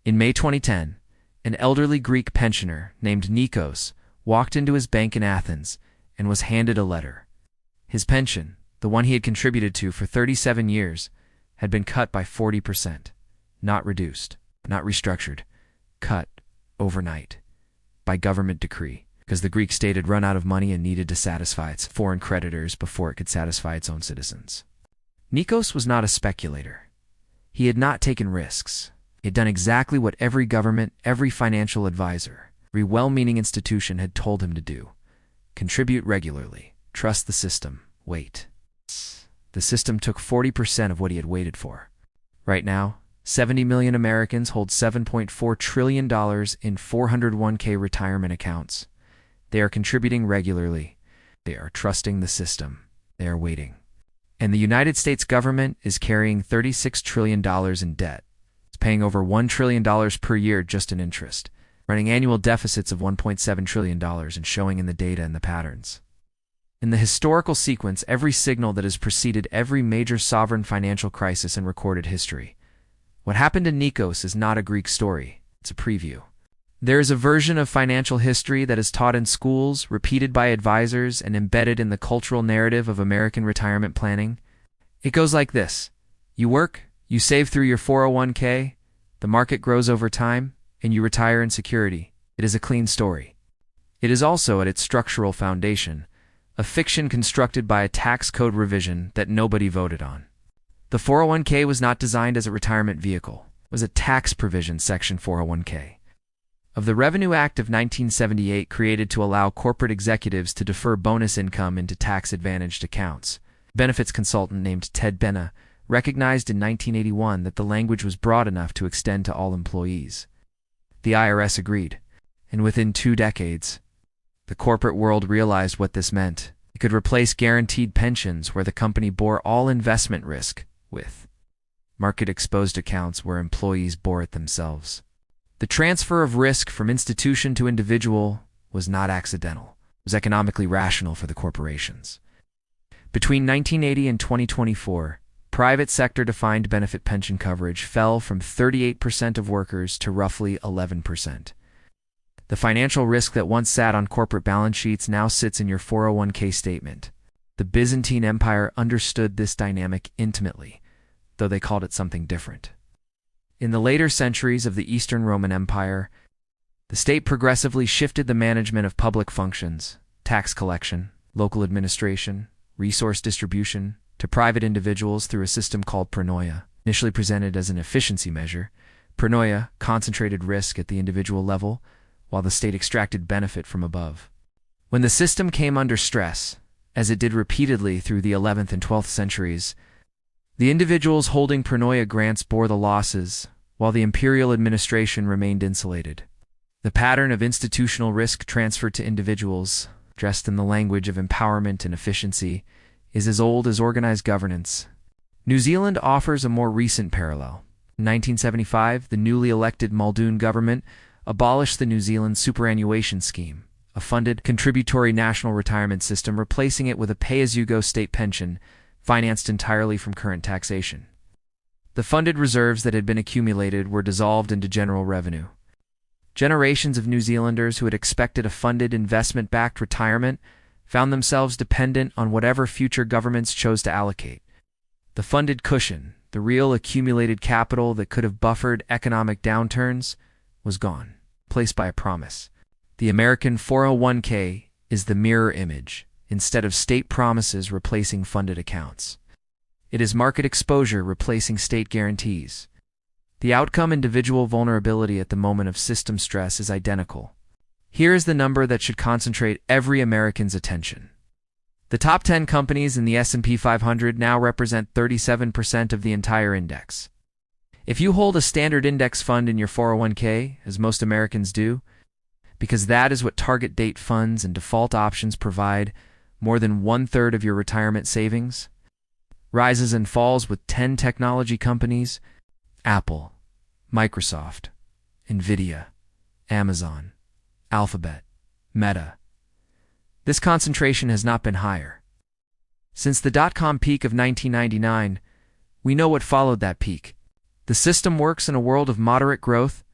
In May 2010, an elderly Greek pensioner named Nikos walked into his bank in Athens and was handed a letter. His pension, the one he had contributed to for 37 years, had been cut by 40%. Not reduced, not restructured, cut overnight by government decree, because the Greek state had run out of money and needed to satisfy its foreign creditors before it could satisfy its own citizens. Nikos was not a speculator. He had not taken risks. He had done exactly what every government, every financial advisor, every well-meaning institution had told him to do. Contribute regularly. Trust the system. Wait. The system took 40% of what he had waited for. Right now, 70 million Americans hold $7.4 trillion in 401k retirement accounts. They are contributing regularly. They are trusting the system. They are waiting. And the United States government is carrying $36 trillion in debt. It's paying over $1 trillion per year just in interest, running annual deficits of $1.7 trillion and showing in the data and the patterns. In the historical sequence, every signal that has preceded every major sovereign financial crisis in recorded history. What happened to Nikos is not a Greek story. It's a preview. There is a version of financial history that is taught in schools, repeated by advisors, and embedded in the cultural narrative of American retirement planning. It goes like this. You work, you save through your 401k, the market grows over time, and you retire in security. It is a clean story. It is also, at its structural foundation, a fiction constructed by a tax code revision that nobody voted on. The 401k was not designed as a retirement vehicle. It was a tax provision, Section 401k, of the Revenue Act of 1978, created to allow corporate executives to defer bonus income into tax-advantaged accounts. Benefits consultant named Ted Benna recognized in 1981 that the language was broad enough to extend to all employees. The IRS agreed, and within 2 decades, the corporate world realized what this meant. It could replace guaranteed pensions where the company bore all investment risk with market-exposed accounts where employees bore it themselves. The transfer of risk from institution to individual was not accidental. It was economically rational for the corporations. Between 1980 and 2024, private sector defined benefit pension coverage fell from 38% of workers to roughly 11%. The financial risk that once sat on corporate balance sheets now sits in your 401k statement. The Byzantine Empire understood this dynamic intimately, though they called it something different. In the later centuries of the Eastern Roman Empire, the state progressively shifted the management of public functions, tax collection, local administration, resource distribution, to private individuals through a system called pronoia. Initially presented as an efficiency measure, pronoia concentrated risk at the individual level, while the state extracted benefit from above. When the system came under stress, as it did repeatedly through the 11th and 12th centuries, the individuals holding pronoia grants bore the losses, while the imperial administration remained insulated. The pattern of institutional risk transferred to individuals, dressed in the language of empowerment and efficiency, is as old as organized governance. New Zealand offers a more recent parallel. In 1975, the newly elected Muldoon government abolished the New Zealand superannuation scheme, a funded, contributory national retirement system, replacing it with a pay-as-you-go state pension financed entirely from current taxation. The funded reserves that had been accumulated were dissolved into general revenue. Generations of New Zealanders who had expected a funded investment-backed retirement found themselves dependent on whatever future governments chose to allocate. The funded cushion, the real accumulated capital that could have buffered economic downturns, was gone, replaced by a promise. The American 401k is the mirror image, instead of state promises replacing funded accounts. It is market exposure replacing state guarantees. The outcome, individual vulnerability at the moment of system stress, is identical. Here is the number that should concentrate every American's attention. The top 10 companies in the S&P 500 now represent 37% of the entire index. If you hold a standard index fund in your 401k, as most Americans do, because that is what target date funds and default options provide, more than 1/3 of your retirement savings, rises and falls with 10 technology companies: Apple, Microsoft, Nvidia, Amazon, Alphabet, Meta. This concentration has not been higher. Since the dot-com peak of 1999, we know what followed that peak. The system works in a world of moderate growth,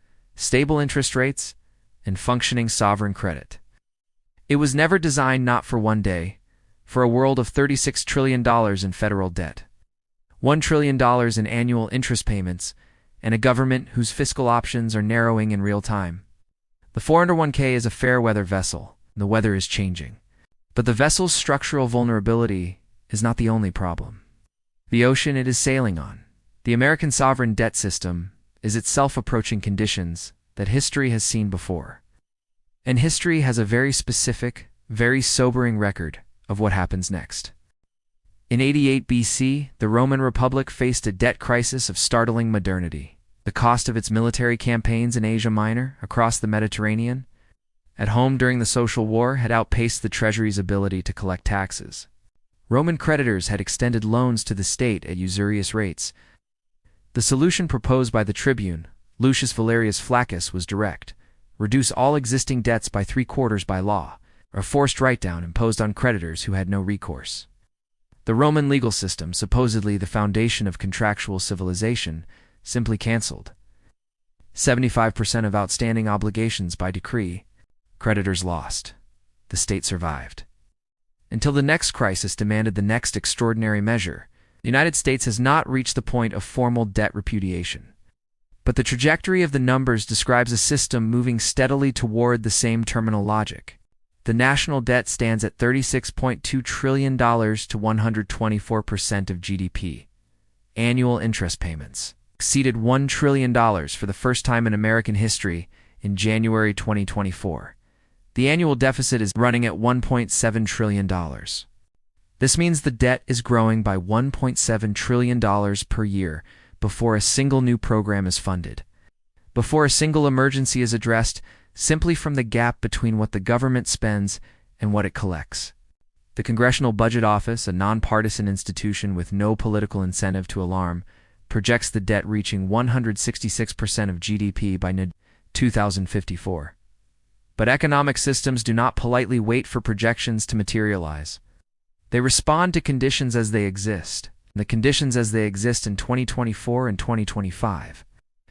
stable interest rates, and functioning sovereign credit. It was never designed not for one day, for a world of $36 trillion in federal debt, $1 trillion in annual interest payments, and a government whose fiscal options are narrowing in real time. The 401k is a fair weather vessel. The weather is changing. But the vessel's structural vulnerability is not the only problem. The ocean it is sailing on, the American sovereign debt system, is itself approaching conditions that history has seen before. And history has a very specific, very sobering record of what happens next. In 88 BC, the Roman Republic faced a debt crisis of startling modernity. The cost of its military campaigns in Asia Minor, across the Mediterranean, at home during the Social War, had outpaced the treasury's ability to collect taxes. Roman creditors had extended loans to the state at usurious rates. The solution proposed by the tribune, Lucius Valerius Flaccus, was direct: reduce all existing debts by 3/4 by law, a forced write-down imposed on creditors who had no recourse. The Roman legal system, supposedly the foundation of contractual civilization, simply cancelled 75% of outstanding obligations by decree. Creditors lost. The state survived. Until the next crisis demanded the next extraordinary measure, the United States has not reached the point of formal debt repudiation. But the trajectory of the numbers describes a system moving steadily toward the same terminal logic. The national debt stands at $36.2 trillion to 124% of GDP. Annual interest payments exceeded $1 trillion for the first time in American history in January 2024. The annual deficit is running at $1.7 trillion. This means the debt is growing by $1.7 trillion per year before a single new program is funded, before a single emergency is addressed, simply from the gap between what the government spends and what it collects. The Congressional Budget Office, a nonpartisan institution with no political incentive to alarm, projects the debt reaching 166% of GDP by 2054. But economic systems do not politely wait for projections to materialize. They respond to conditions as they exist. The conditions as they exist in 2024 and 2025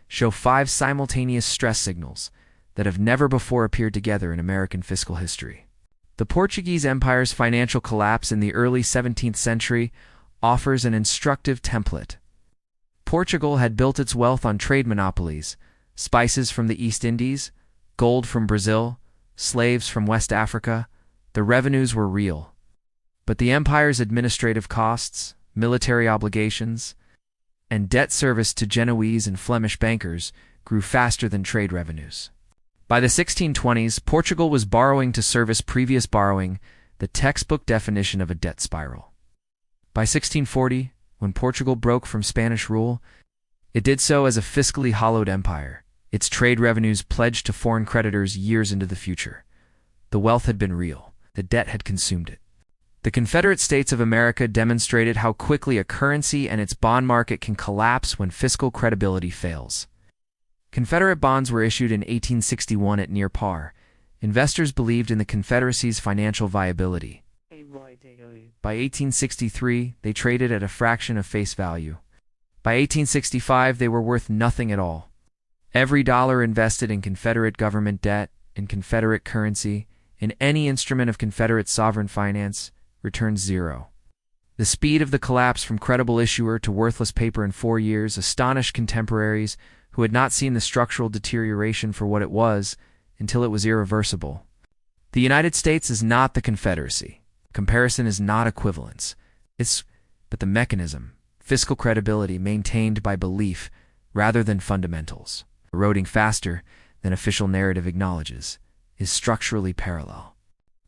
show 5 simultaneous stress signals that have never before appeared together in American fiscal history. The Portuguese Empire's financial collapse in the early 17th century offers an instructive template. Portugal had built its wealth on trade monopolies: spices from the East Indies, gold from Brazil, slaves from West Africa. The revenues were real. But the empire's administrative costs, military obligations, and debt service to Genoese and Flemish bankers grew faster than trade revenues. By the 1620s, Portugal was borrowing to service previous borrowing, the textbook definition of a debt spiral. By 1640, when Portugal broke from Spanish rule, it did so as a fiscally hollowed empire, its trade revenues pledged to foreign creditors years into the future. The wealth had been real. The debt had consumed it. The Confederate States of America demonstrated how quickly a currency and its bond market can collapse when fiscal credibility fails. Confederate bonds were issued in 1861 at near par. Investors believed in the Confederacy's financial viability. By 1863, they traded at a fraction of face value. By 1865, they were worth nothing at all. Every dollar invested in Confederate government debt, in Confederate currency, in any instrument of Confederate sovereign finance, returned zero. The speed of the collapse from credible issuer to worthless paper in 4 years astonished contemporaries who had not seen the structural deterioration for what it was until it was irreversible. The United States is not the Confederacy. Comparison is not equivalence. But the mechanism, fiscal credibility maintained by belief rather than fundamentals, eroding faster than official narrative acknowledges, is structurally parallel.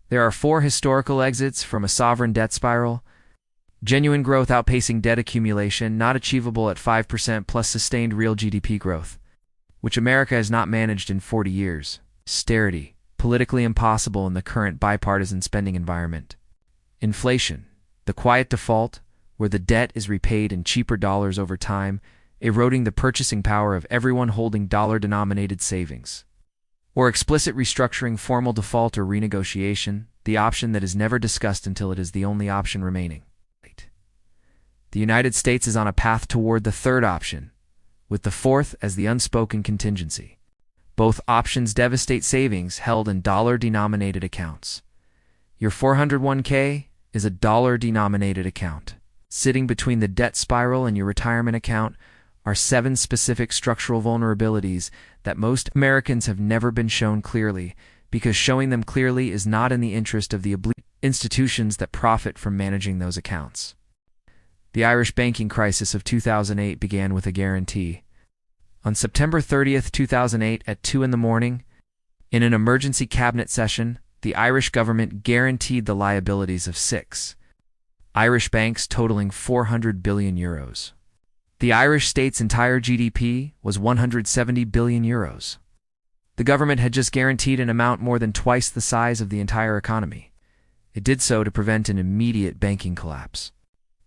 There are 4 historical exits from a sovereign debt spiral: genuine growth outpacing debt accumulation, not achievable at 5% plus sustained real GDP growth, which America has not managed in 40 years. Austerity, politically impossible in the current bipartisan spending environment. Inflation, the quiet default, where the debt is repaid in cheaper dollars over time, eroding the purchasing power of everyone holding dollar-denominated savings. Or explicit restructuring, formal default or renegotiation, the option that is never discussed until it is the only option remaining. The United States is on a path toward the third option, with the fourth as the unspoken contingency. Both options devastate savings held in dollar-denominated accounts. Your 401k is a dollar-denominated account. Sitting between the debt spiral and your retirement account are 7 specific structural vulnerabilities that most Americans have never been shown clearly, because showing them clearly is not in the interest of the institutions that profit from managing those accounts. The Irish banking crisis of 2008 began with a guarantee. On September 30th, 2008, at 2 a.m, in an emergency cabinet session, the Irish government guaranteed the liabilities of 6 Irish banks totaling €400 billion. The Irish state's entire GDP was €170 billion. The government had just guaranteed an amount more than twice the size of the entire economy. It did so to prevent an immediate banking collapse.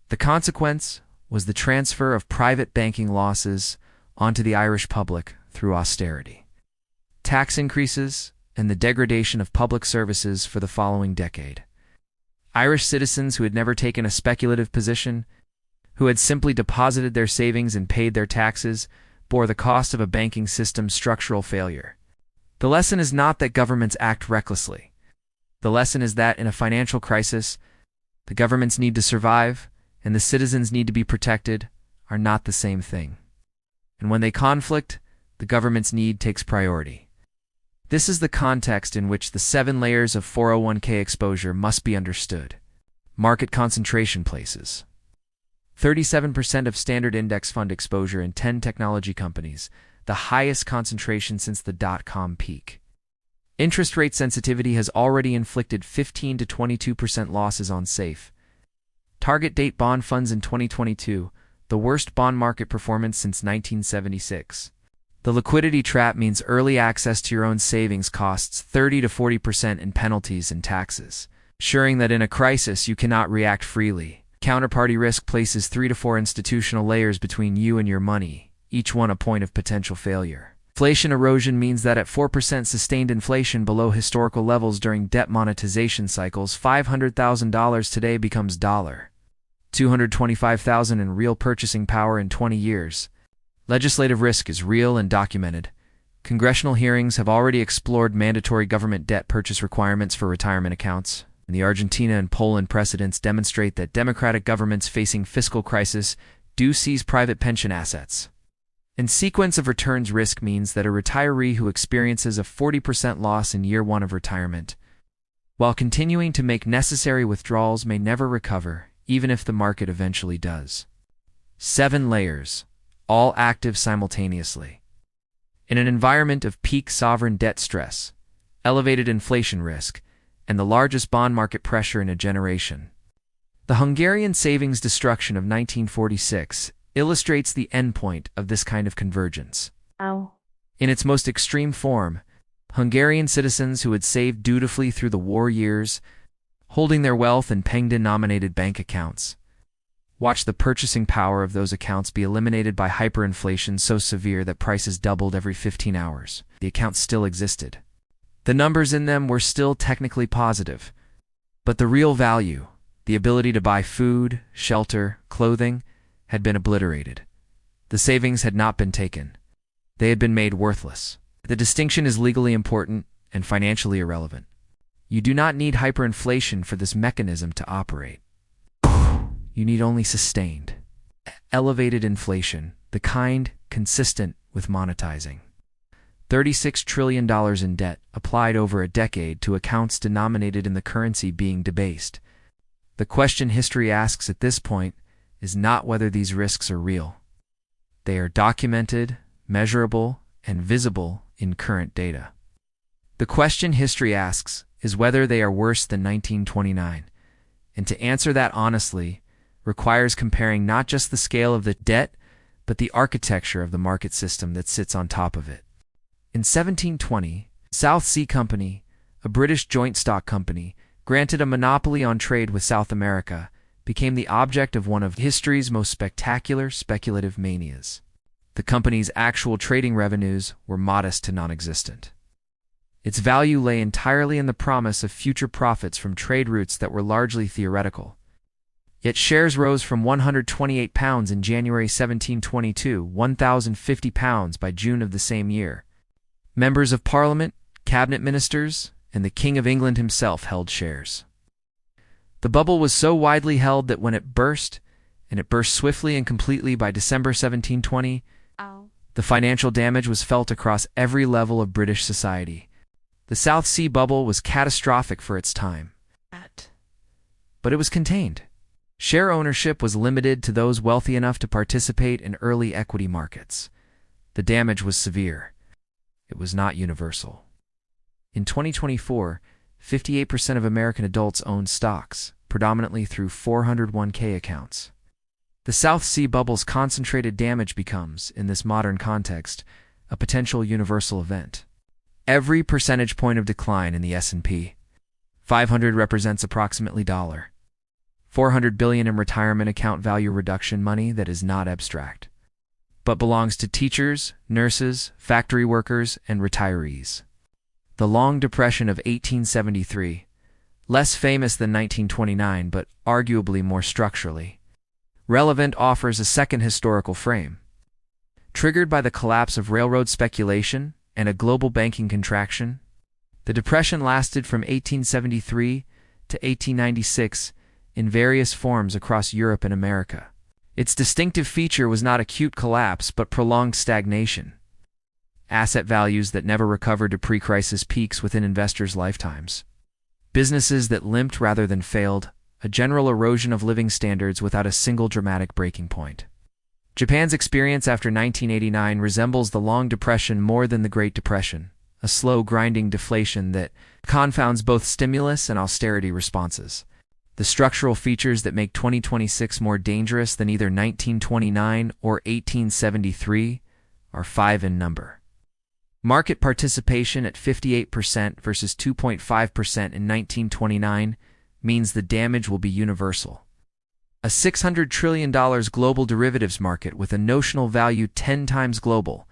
The consequence was the transfer of private banking losses onto the Irish public through austerity, tax increases, and the degradation of public services for the following decade. Irish citizens who had never taken a speculative position, who had simply deposited their savings and paid their taxes, bore the cost of a banking system's structural failure. The lesson is not that governments act recklessly. The lesson is that in a financial crisis, the government's need to survive and the citizens' need to be protected are not the same thing. And when they conflict, the government's need takes priority. This is the context in which the 7 layers of 401k exposure must be understood. Market concentration places. 37% of standard index fund exposure in 10 technology companies, the highest concentration since the dot-com peak. Interest rate sensitivity has already inflicted 15 to 22% losses on SAFE. Target date bond funds in 2022, the worst bond market performance since 1976. The liquidity trap means early access to your own savings costs 30 to 40% in penalties and taxes, ensuring that in a crisis you cannot react freely. Counterparty risk places 3 to 4 institutional layers between you and your money, each one a point of potential failure. Inflation erosion means that at 4% sustained inflation below historical levels during debt monetization cycles, $500,000 today becomes $225,000 in real purchasing power in 20 years. Legislative risk is real and documented. Congressional hearings have already explored mandatory government debt purchase requirements for retirement accounts, and the Argentina and Poland precedents demonstrate that democratic governments facing fiscal crisis do seize private pension assets. And sequence of returns risk means that a retiree who experiences a 40% loss in year 1 of retirement, while continuing to make necessary withdrawals, may never recover, even if the market eventually does. 7 layers, all active simultaneously. In an environment of peak sovereign debt stress, elevated inflation risk, and the largest bond market pressure in a generation, the Hungarian savings destruction of 1946 illustrates the endpoint of this kind of convergence. Ow. In its most extreme form, Hungarian citizens who had saved dutifully through the war years, holding their wealth in peng-denominated bank accounts, watched the purchasing power of those accounts be eliminated by hyperinflation so severe that prices doubled every 15 hours. The accounts still existed. The numbers in them were still technically positive, but the real value, the ability to buy food, shelter, clothing, had been obliterated. The savings had not been taken. They had been made worthless. The distinction is legally important and financially irrelevant. You do not need hyperinflation for this mechanism to operate. You need only sustained, elevated inflation, the kind consistent with monetizing. $36 trillion in debt applied over a decade to accounts denominated in the currency being debased. The question history asks at this point is not whether these risks are real. They are documented, measurable, and visible in current data. The question history asks is whether they are worse than 1929, and to answer that honestly requires comparing not just the scale of the debt, but the architecture of the market system that sits on top of it. In 1720, South Sea Company, a British joint stock company, granted a monopoly on trade with South America, became the object of one of history's most spectacular speculative manias. The company's actual trading revenues were modest to non-existent. Its value lay entirely in the promise of future profits from trade routes that were largely theoretical. Yet shares rose from £128 in January 1722, £1,050 by June of the same year. Members of Parliament, cabinet ministers, and the King of England himself held shares. The bubble was so widely held that when it burst, and it burst swiftly and completely by December 1720, the financial damage was felt across every level of British society. The South Sea bubble was catastrophic for its time, but it was contained. Share ownership was limited to those wealthy enough to participate in early equity markets. The damage was severe. It was not universal. In 2024, 58% of American adults own stocks, predominantly through 401k accounts. The South Sea bubble's concentrated damage becomes, in this modern context, a potential universal event. Every percentage point of decline in the S&P 500 represents approximately $400 billion in retirement account value reduction money that is not abstract, but belongs to teachers, nurses, factory workers, and retirees. The Long Depression of 1873, less famous than 1929 but arguably more structurally relevant, offers a second historical frame. Triggered by the collapse of railroad speculation and a global banking contraction, the Depression lasted from 1873 to 1896 in various forms across Europe and America. Its distinctive feature was not acute collapse but prolonged stagnation. Asset values that never recovered to pre-crisis peaks within investors' lifetimes. Businesses that limped rather than failed, a general erosion of living standards without a single dramatic breaking point. Japan's experience after 1989 resembles the Long Depression more than the Great Depression, a slow, grinding deflation that confounds both stimulus and austerity responses. The structural features that make 2026 more dangerous than either 1929 or 1873 are 5 in number. Market participation at 58% versus 2.5% in 1929 means the damage will be universal. A $600 trillion global derivatives market with a notional value 10 times global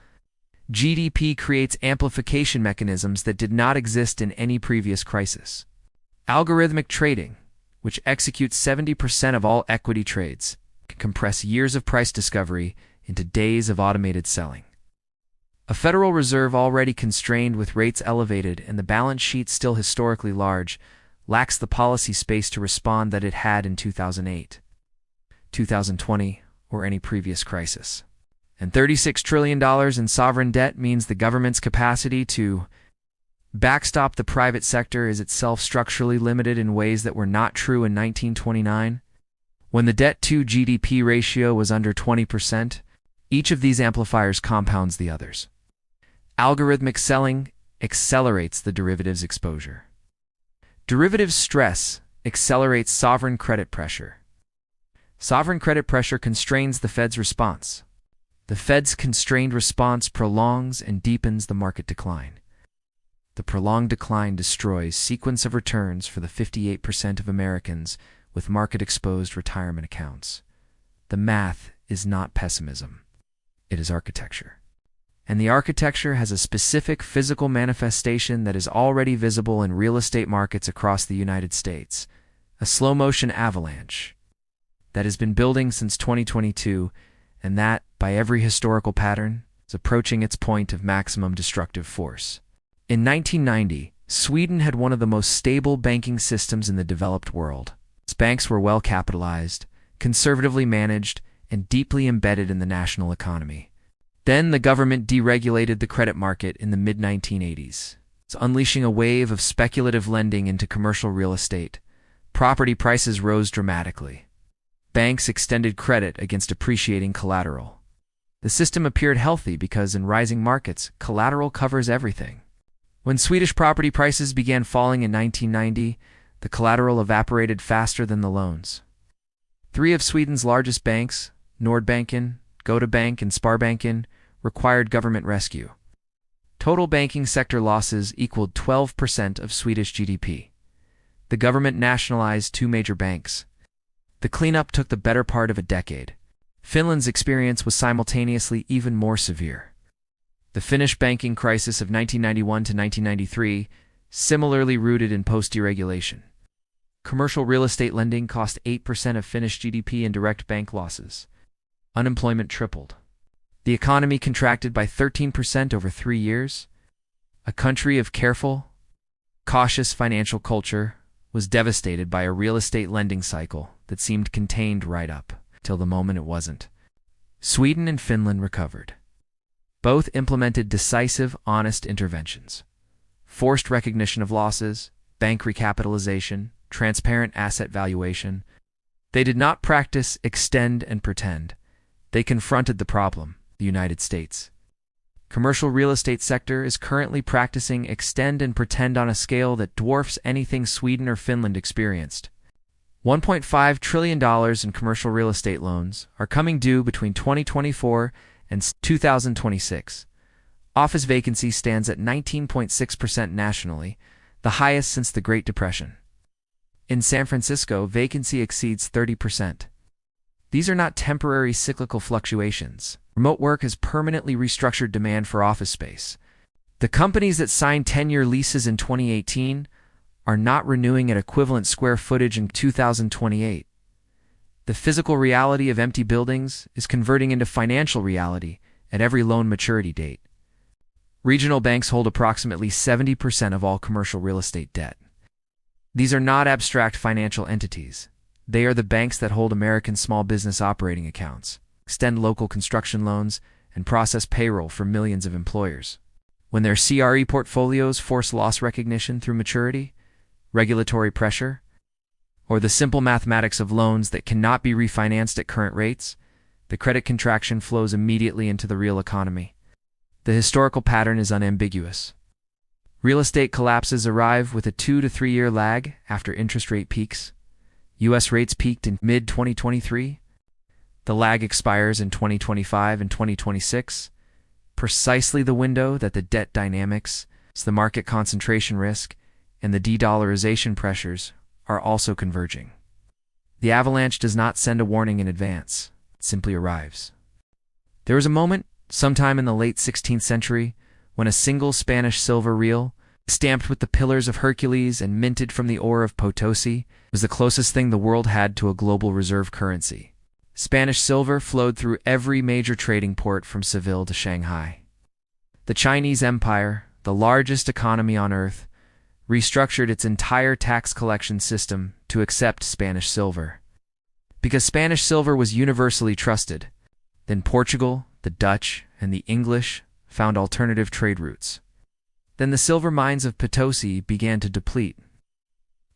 GDP creates amplification mechanisms that did not exist in any previous crisis. Algorithmic trading, which executes 70% of all equity trades, can compress years of price discovery into days of automated selling. A Federal Reserve already constrained with rates elevated and the balance sheet still historically large lacks the policy space to respond that it had in 2008, 2020, or any previous crisis. And $36 trillion in sovereign debt means the government's capacity to backstop the private sector is itself structurally limited in ways that were not true in 1929. When the debt-to-GDP ratio was under 20%, each of these amplifiers compounds the others. Algorithmic selling accelerates the derivatives exposure. Derivatives stress accelerates sovereign credit pressure. Sovereign credit pressure constrains the Fed's response. The Fed's constrained response prolongs and deepens the market decline. The prolonged decline destroys sequence of returns for the 58% of Americans with market-exposed retirement accounts. The math is not pessimism. It is architecture. And the architecture has a specific physical manifestation that is already visible in real estate markets across the United States, a slow-motion avalanche that has been building since 2022, and that, by every historical pattern, is approaching its point of maximum destructive force. In 1990, Sweden had one of the most stable banking systems in the developed world. Its banks were well capitalized, conservatively managed, and deeply embedded in the national economy. Then the government deregulated the credit market in the mid-1980s, unleashing a wave of speculative lending into commercial real estate. Property prices rose dramatically. Banks extended credit against appreciating collateral. The system appeared healthy because in rising markets, collateral covers everything. When Swedish property prices began falling in 1990, the collateral evaporated faster than the loans. 3 of Sweden's largest banks, Nordbanken, Gota Bank, and Sparbanken, required government rescue. Total banking sector losses equaled 12% of Swedish GDP. The government nationalized 2 major banks. The cleanup took the better part of a decade. Finland's experience was simultaneously even more severe. The Finnish banking crisis of 1991 to 1993, similarly rooted in post-deregulation. Commercial real estate lending cost 8% of Finnish GDP in direct bank losses. Unemployment tripled. The economy contracted by 13% over 3 years. a country of careful, cautious financial culture, was devastated by a real estate lending cycle that seemed contained right up till the moment it wasn't. Sweden and Finland recovered. Both implemented decisive, honest interventions. Forced recognition of losses, bank recapitalization, transparent asset valuation. They did not practice extend and pretend. They confronted the problem, the United States. Commercial real estate sector is currently practicing extend and pretend on a scale that dwarfs anything Sweden or Finland experienced. $1.5 trillion in commercial real estate loans are coming due between 2024 and 2026. Office vacancy stands at 19.6% nationally, the highest since the Great Depression. In San Francisco, vacancy exceeds 30%. These are not temporary cyclical fluctuations. Remote work has permanently restructured demand for office space. The companies that signed 10-year leases in 2018 are not renewing at equivalent square footage in 2028. The physical reality of empty buildings is converting into financial reality at every loan maturity date. Regional banks hold approximately 70% of all commercial real estate debt. These are not abstract financial entities. They are the banks that hold American small business operating accounts, extend local construction loans, and process payroll for millions of employers. When their CRE portfolios force loss recognition through maturity, regulatory pressure, or the simple mathematics of loans that cannot be refinanced at current rates, the credit contraction flows immediately into the real economy. The historical pattern is unambiguous. Real estate collapses arrive with a 2 to 3 year lag after interest rate peaks. U.S. rates peaked in mid-2023. The lag expires in 2025 and 2026, precisely the window that the debt dynamics, the market concentration risk, and the de-dollarization pressures are also converging. The avalanche does not send a warning in advance. It simply arrives. There was a moment, sometime in the late 16th century, when a single Spanish silver real, stamped with the pillars of Hercules and minted from the ore of Potosi, was the closest thing the world had to a global reserve currency. Spanish silver flowed through every major trading port from Seville to Shanghai. The Chinese Empire, the largest economy on earth, restructured its entire tax collection system to accept Spanish silver. Because Spanish silver was universally trusted, then Portugal, the Dutch, and the English found alternative trade routes. Then the silver mines of Potosi began to deplete.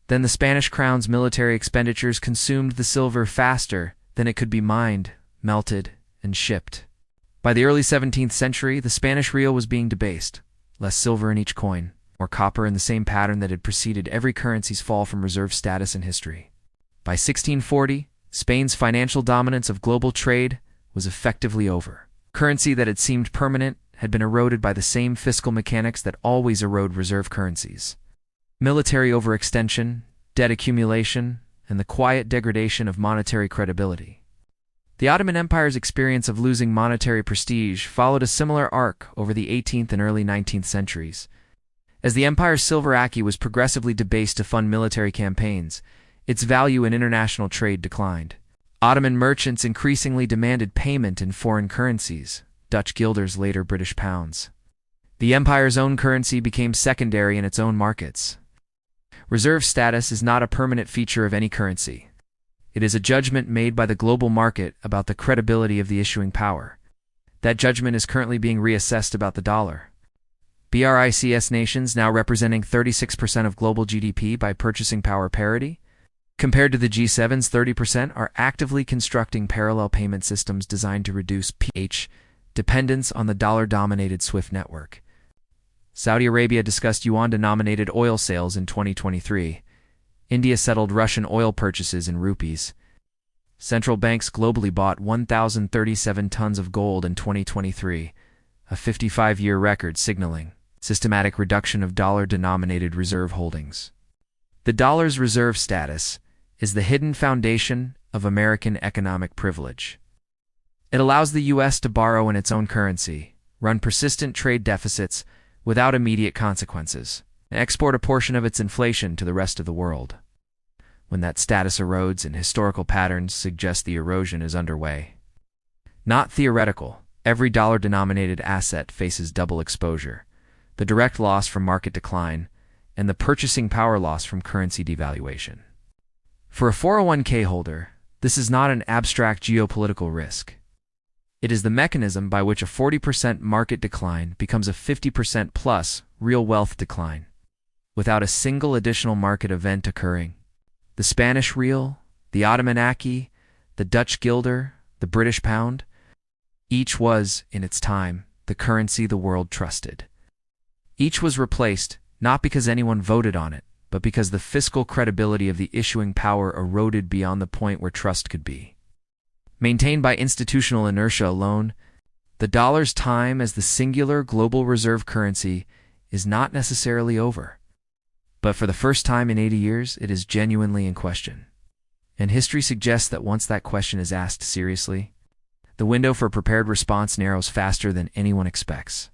Then the Spanish crown's military expenditures consumed the silver faster than it could be mined, melted, and shipped. By the early 17th century, the Spanish real was being debased, less silver in each coin, more copper in the same pattern that had preceded every currency's fall from reserve status in history. By 1640, Spain's financial dominance of global trade was effectively over. Currency that had seemed permanent had been eroded by the same fiscal mechanics that always erode reserve currencies. Military overextension, debt accumulation, and the quiet degradation of monetary credibility. The Ottoman Empire's experience of losing monetary prestige followed a similar arc over the 18th and early 19th centuries. As the empire's silver ackee was progressively debased to fund military campaigns, its value in international trade declined. Ottoman merchants increasingly demanded payment in foreign currencies, Dutch guilders, later British pounds. The empire's own currency became secondary in its own markets. Reserve status is not a permanent feature of any currency. It is a judgment made by the global market about the credibility of the issuing power. That judgment is currently being reassessed about the dollar. BRICS nations, now representing 36% of global GDP by purchasing power parity, compared to the G7's 30%, are actively constructing parallel payment systems designed to reduce PH dependence on the dollar-dominated SWIFT network. Saudi Arabia discussed yuan-denominated oil sales in 2023. India settled Russian oil purchases in rupees. Central banks globally bought 1,037 tons of gold in 2023, a 55-year record signaling systematic reduction of dollar-denominated reserve holdings. The dollar's reserve status is the hidden foundation of American economic privilege. It allows the U.S. to borrow in its own currency, run persistent trade deficits without immediate consequences, and export a portion of its inflation to the rest of the world. When that status erodes and historical patterns suggest the erosion is underway. Not theoretical, every dollar-denominated asset faces double exposure. the direct loss from market decline, and the purchasing power loss from currency devaluation. For a 401k holder, this is not an abstract geopolitical risk. It is the mechanism by which a 40% market decline becomes a 50% plus real wealth decline, without a single additional market event occurring. The Spanish real, the Ottoman aki, the Dutch guilder, the British pound, each was, in its time, the currency the world trusted. Each was replaced not because anyone voted on it, but because the fiscal credibility of the issuing power eroded beyond the point where trust could be. Maintained by institutional inertia alone, the dollar's time as the singular global reserve currency is not necessarily over. But for the first time in 80 years, it is genuinely in question. And history suggests that once that question is asked seriously, the window for a prepared response narrows faster than anyone expects.